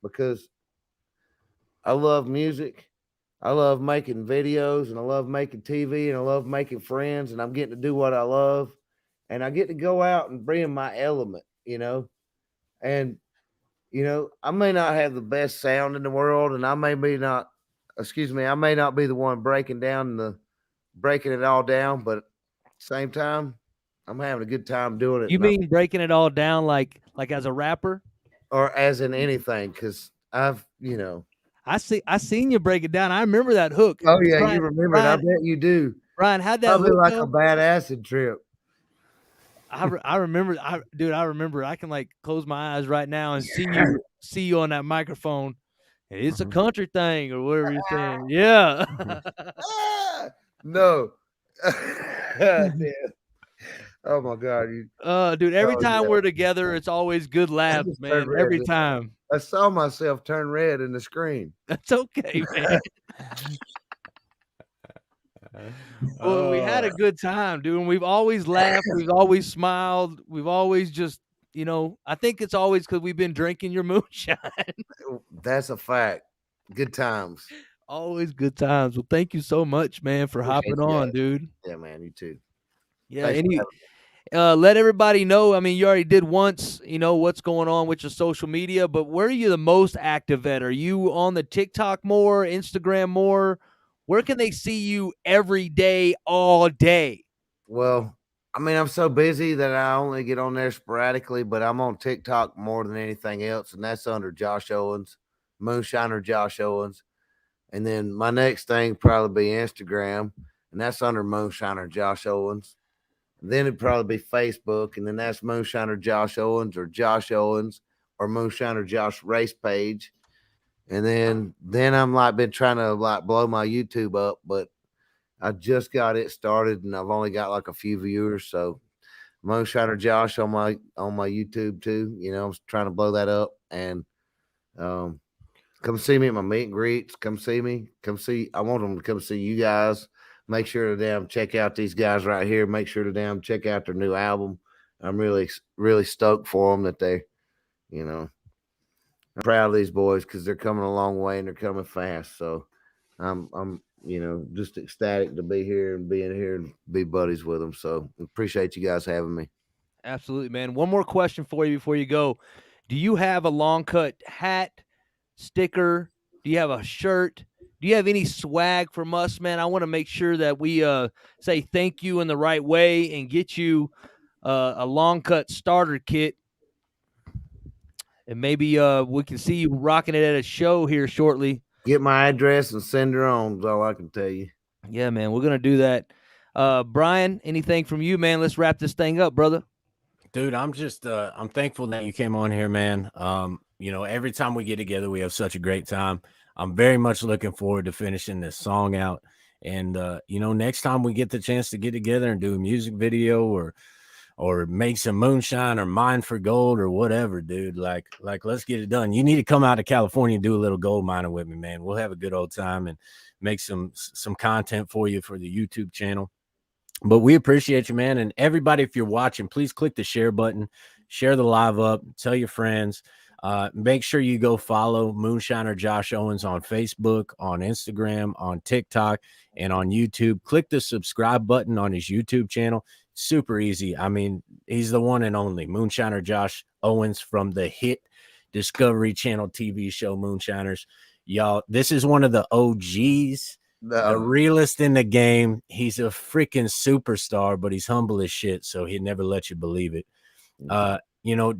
because I love music. I love making videos and I love making TV and I love making friends and I'm getting to do what I love and I get to go out and bring my element, and, I may not have the best sound in the world and I may not be the one breaking it all down, but at the same time, I'm having a good time doing it. You mean breaking it all down like as a rapper? Or as in anything, because I've. I seen you break it down. I remember that hook. Oh, yeah, Brian, you remember it. I bet you do. Brian, how'd that Probably hook like go? a bad acid trip. I remember. I remember. I can like close my eyes right now and see you on that microphone. It's a country thing or whatever you're saying. Yeah. No. Oh my God. Dude, every time we're together, it's always good laughs, man. Every time. I saw myself turn red in the screen. That's okay, man. Well, we had a good time, dude. And we've always laughed. We've always smiled. We've always just, I think it's always because we've been drinking your moonshine. That's a fact. Good times. Always good times. Well, thank you so much, man, for hopping on, dude. Yeah, man. You too. Yeah. let everybody know. I mean, you already did once, what's going on with your social media, but where are you the most active at? Are you on the TikTok more, Instagram more? Where can they see you every day, all day? Well, I mean, I'm so busy that I only get on there sporadically, but I'm on TikTok more than anything else, and that's under Josh Owens, Moonshiner Josh Owens. And then my next thing probably be Instagram, and that's under Moonshiner Josh Owens. Then it'd probably be Facebook, and then that's Moonshiner Josh Owens or Moonshiner Josh Race page. And then I'm like been trying to like blow my YouTube up, but I just got it started and I've only got like a few viewers. So Moonshiner Josh on my YouTube too. I'm trying to blow that up and come see me at my meet and greets. Come see me. Come see. I want them to come see you guys. Make sure to damn check out these guys right here. Make sure to damn check out their new album. I'm really, really stoked for them that they, I'm proud of these boys because they're coming a long way and they're coming fast. So I'm just ecstatic to be here and being here and be buddies with them. So appreciate you guys having me. Absolutely, man. One more question for you before you go. Do you have a long cut hat, sticker? Do you have a shirt? Do you have any swag from us, man? I want to make sure that we say thank you in the right way and get you a long cut starter kit. And maybe we can see you rocking it at a show here shortly. Get my address and send her on is all I can tell you. Yeah, man. We're going to do that. Brian, anything from you, man? Let's wrap this thing up, brother. Dude, I'm just I'm thankful that you came on here, man. Every time we get together, we have such a great time. I'm very much looking forward to finishing this song out. And next time we get the chance to get together and do a music video or make some moonshine or mine for gold or whatever, dude, like let's get it done. You need to come out to California and do a little gold mining with me, man. We'll have a good old time and make some content for you for the YouTube channel. But we appreciate you, man. And everybody, if you're watching, please click the share button, share the live up, tell your friends. Make sure you go follow Moonshiner Josh Owens on Facebook, on Instagram, on TikTok, and on YouTube. Click the subscribe button on his YouTube channel. Super easy. I mean, he's the one and only Moonshiner Josh Owens from the hit Discovery Channel TV show Moonshiners. Y'all, this is one of the OGs. The realest in the game. He's a freaking superstar, but he's humble as shit, so he'd never let you believe it.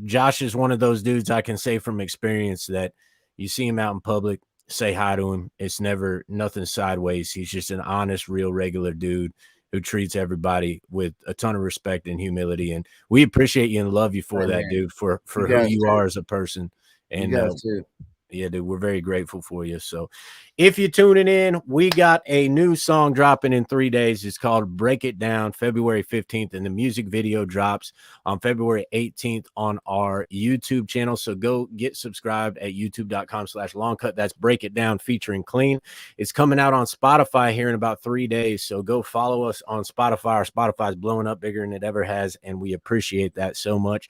Josh is one of those dudes I can say from experience that you see him out in public, say hi to him. It's never nothing sideways. He's just an honest, real, regular dude who treats everybody with a ton of respect and humility. And we appreciate you and love you for that, dude, for who you are as a person. And yeah, dude, we're very grateful for you. So if you're tuning in, we got a new song dropping in 3 days. It's called Break It Down, February 15th. And the music video drops on February 18th on our YouTube channel. So go get subscribed at youtube.com/longcut. That's Break It Down featuring Clean. It's coming out on Spotify here in about 3 days. So go follow us on Spotify. Our Spotify's blowing up bigger than it ever has. And we appreciate that so much.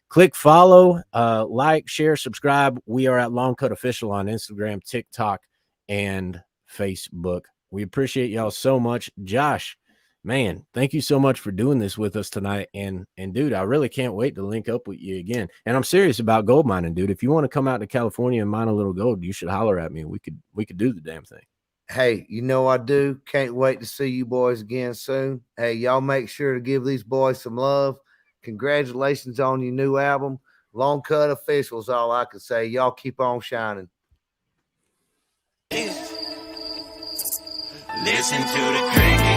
Click follow, like, share, subscribe. We are at Long Cut Official on Instagram, TikTok, and Facebook. We appreciate y'all so much. Josh, man, thank you so much for doing this with us tonight. And dude, I really can't wait to link up with you again. And I'm serious about gold mining, dude. If you want to come out to California and mine a little gold, you should holler at me. We could do the damn thing. Hey, I do. Can't wait to see you boys again soon. Hey, y'all make sure to give these boys some love. Congratulations on your new album. Long Cut Official is all I can say. Y'all keep on shining. Listen to the cricket.